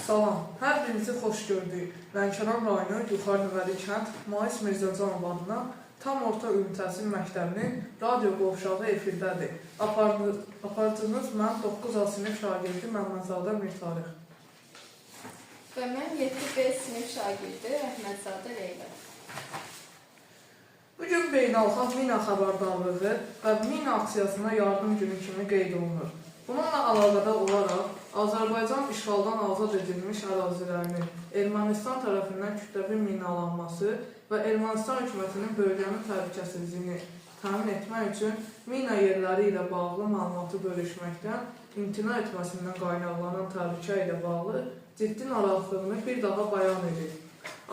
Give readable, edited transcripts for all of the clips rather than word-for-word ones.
Salam, hər birinizi xoş gördük. Lənkəran rayonu Yuxarı Nüvəli kənd Mais Mirzəcanov adına tam orta ümumi təhsil məktəbinin radio qovşağı efirdədir. Aparıcınız mən 9A sinif şagirdi Məmmədzadə Mirtarix. Və mən 7B sinif şagirdi Rəhmətzadə Leyla. Bugün beynəlxalq mina xəbərdarlığı və mina aksiyasına yardım günü kimi qeyd olunur. Bununla əlaqədar olaraq Azərbaycan işğaldan azad edilmiş ərazilərinin Ermənistan tərəfindən kütləvi minalanması və Ermənistan hökumətinin bölgənin təhlükəsizliyini təmin etmək üçün mina yerləri ilə bağlı məlumatı bölüşməkdən imtina etməsindən qaynaqlanan təhlükə ilə bağlı ciddi narahatlığını bir daha bəyan edir.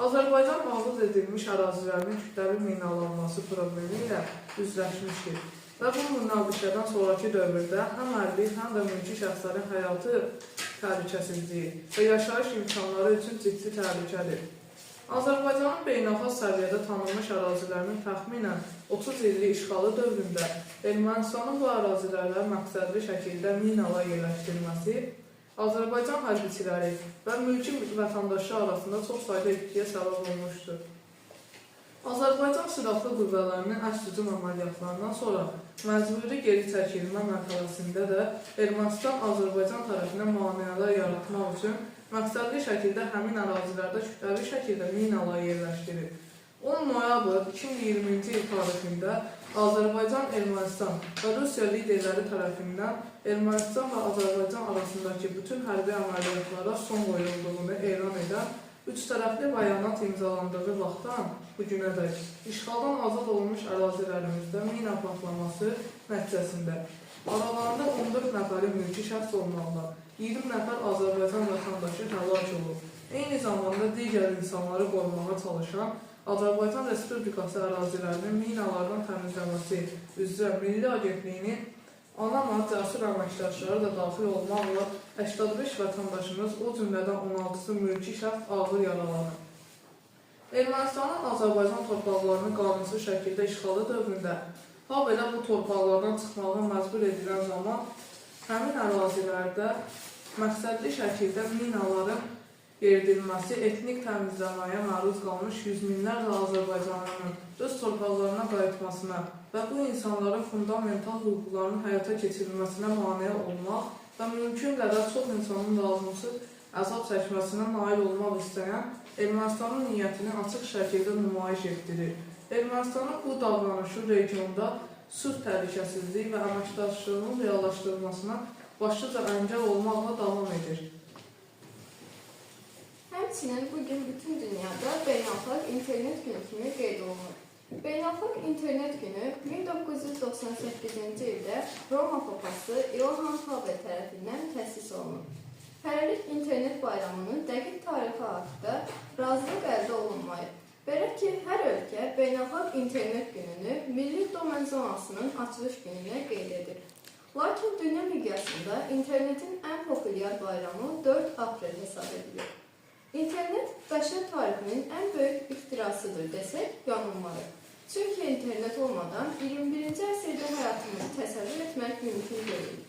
Azərbaycan azad edilmiş ərazilərinin kütləvi minalanması problemi ilə üzləşmişdir. Və bu münaqişədən sonraki dövrdə həm hərbi, həm də mülki şəxslərin həyatı təhlükəsizliyi və yaşayış imkanları üçün ciddi təhlükədir. Azərbaycanın beynəlxalq səviyyədə tanınmış ərazilərinin təxminən 30 illik işğalı dövründə Ermənistanın bu ərazilərlə məqsədli şəkildə minalar yerləşdirilməsi Azərbaycan hərbiçiləri və mülki vətəndaşlar arasında çox sayda itkiyə səbəb olmuşdur. Azərbaycan silahlı qüvvələrinin əks-hücum əməliyyatlarından sonra məcburi geri çəkilmə mərhələsində də Ermənistan Azərbaycan tərəfindən maneələr yaratmaq üçün məqsədli şəkildə həmin ərazilərdə kütləvi şəkildə minalar yerləşdirir. 10 noyabr 2020-ci il tarixində Azərbaycan, Ermənistan və Rusiya liderləri tərəfindən Ermənistan və Azərbaycan arasındakı bütün hərbi əməliyyatlara son qoyulduğunu elan edən üç tərəfli bəyanat imzalandığı vaxtdan bu günədək işğaldan azad olunmuş ərazilərimizdə mina partlaması nəticəsində aralarında 14 nəfəri mülki şəxs olmaqla 20 nəfər Azərbaycan vətəndaşı həlak olub. Eyni zamanda digər insanları qorumağa çalışan Azərbaycan Respublikası ərazilərinin minalardan təmizləməsi üzrə Milli Agentliyinin Anama cəsur əməkdaşları da daxil olmaqla 85 vətəndaşımız, o cümlədən 16-sı mülki şəxs ağır yaralanır. Ermənistanın Azərbaycan torpaqlarını qanunsuz şəkildə işğalı dövründə, habelə bu torpaqlardan çıxmağa məcbur edilən zaman həmin ərazilərdə məqsədli şəkildə minaların yeridilməsi, etnik təmizləməyə məruz qalmış yüz minlərlə Azərbaycanlının öz torpaqlarına qayıtmasına və bu insanların fundamental hüquqlarının həyata keçirilməsinə maneə olmaq və mümkün qədər çox insanın lazımsız əzab çəkməsinə nail olmaq istəyən Ermənistanın niyyətini açıq şəkildə nümayiş etdirir. Ermənistanın bu davranışı regionda sülh təhlükəsizliyi və əməkdaşlığının reallaşdırılmasına başlıca əngəl olmaqla davam edir. Həmçinin bugün bütün dünyada beynəlxalq internet günü kimi qeyd olunur. Beynəlxalq internet günü 1998-ci ildə Roma papası İohann Haber tərəfindən təsis olunur. Hələlik internet bayramının dəqiq tarixi haqqında razılıq əldə olunmayıb. Belə ki, hər ölkə beynəlxalq internet gününü Milli Domen Zonasının açılış gününə qeyd edir. Lakin dünya miqyasında internetin ən populyar bayramı 4 aprel hesab edilir. İnternet bəşər tarixinin ən böyük ixtirasıdır desək, yanılmarıq. Çünki internet olmadan 21-ci əsrdə həyatımızı təsəvvür etmək mümkün deyil.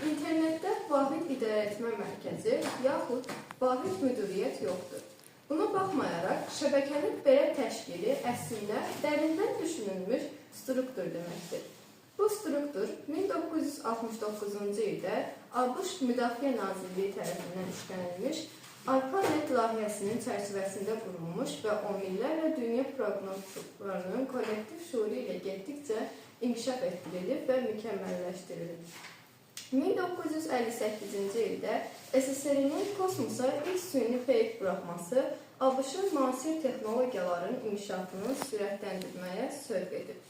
İnternetdə vahid idarəetmə mərkəzi yaxud vahid müdiriyyət yoxdur. Buna baxmayaraq, şəbəkənin belə təşkili əslində dərindən düşünülmüş struktur deməkdir. Bu struktur 1969-cu ildə ABŞ Müdafiə Nazirliyi tərəfindən işlənilmiş ARPANET layihəsinin çərçivəsində qurulmuş və on minlərlə dünya proqnozçularının kollektiv şüuru ilə getdikcə inkişaf etdirilib və mükəmməlləşdirilib. 1958-ci ildə SSR-nin kosmosa ilk süni peyk buraxması ABŞ-ın müasir texnologiyaların inkişafını sürətləndirməyə sövq edib.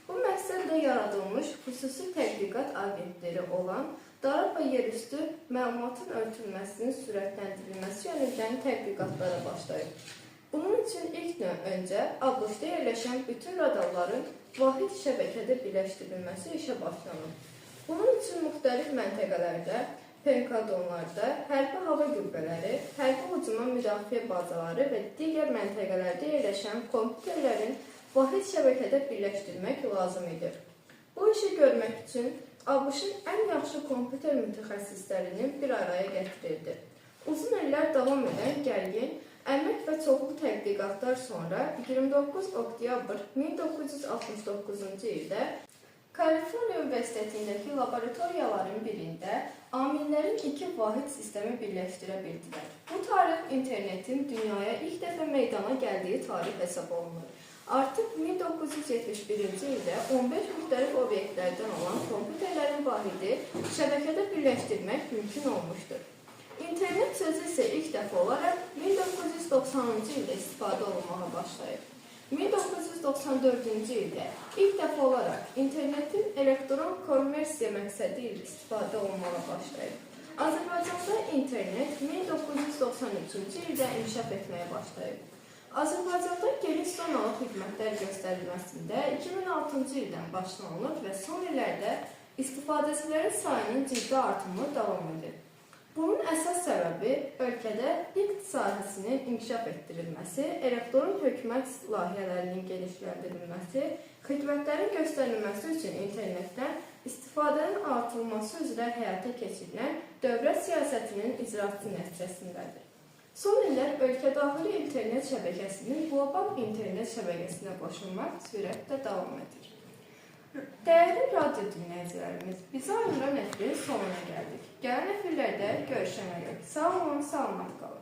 Bu məqsədlə yaradılmış xüsusi tədqiqat obyektləri olan Daraba yerüstü məlumatın örtülməsinin sürətləndirilməsi yönündən tədqiqatlara başlayıb. Bunun üçün ilk öncə ABŞ-da yerləşən bütün radarların vahid şəbəkədə birləşdirilməsi işə başlanıb. Bunun üçün müxtəlif məntəqələrdə, penkadonlarda, hərbi hava qüvvələri, hərbi hücuma müdafiə bazaları və digər məntəqələrdə yerləşən kompüterlərin vahid şəbəkədə birləşdirmək lazım edir. Bu işi görmək üçün ABŞ-ın ən yaxşı kompüter mütəxəssislərinin bir araya gətirildi. Uzun illər davam edən gərgin, əmək və çoxlu tədqiqatlar sonra 29 oktyabr 1969-cu ildə Kaliforniya Universitetindəki laboratoriyaların birində amillərin iki vahid sistemi birləşdirə bildilər. Bu tarix internetin dünyaya ilk dəfə meydana gəldiyi tarix hesab olunur. Artıq 1971-ci ildə 15 müxtəlif obyektlərdən olan kompüterlərin vahidi şəbəkədə birləşdirmək mümkün olmuşdur. İnternet sözü isə ilk dəfə olaraq 1990-cı ildə istifadə olunmağa başlayıb. 1994-cü ildə ilk dəfə olaraq internetin elektron kommersiya məqsədi ilə istifadə olunmağa başlayıb. Azərbaycanda internet 1993-cü ildə inkişaf etməyə başlayıb. Azərbaycanda geniş zonalı xidmətlər göstərilməsində 2006-cı ildən başlanılıb və son illərdə istifadəçilərin sayının ciddi artımı davam edir. Bunun əsas səbəbi ölkədə iqtisad sahəsinin inkişaf etdirilməsi, elektron hökumət layihələrinin genişləndirilməsi, xidmətlərin göstərilməsi üçün internetdən istifadənin artırılması üzrə həyata keçirilən dövlət siyasətinin icrası nəticəsindədir. Son illər ölkədaxili internet şəbəkəsinin qlobal internet şəbəkəsinə qoşulmaq sürətlə davam edir. Dəyərli radyo dinləyicilərimiz, bizə ayrılan nefrin sonuna gəldik. Gələn nefirlərdə görüşənə qədər sağ olun, salamat qalın.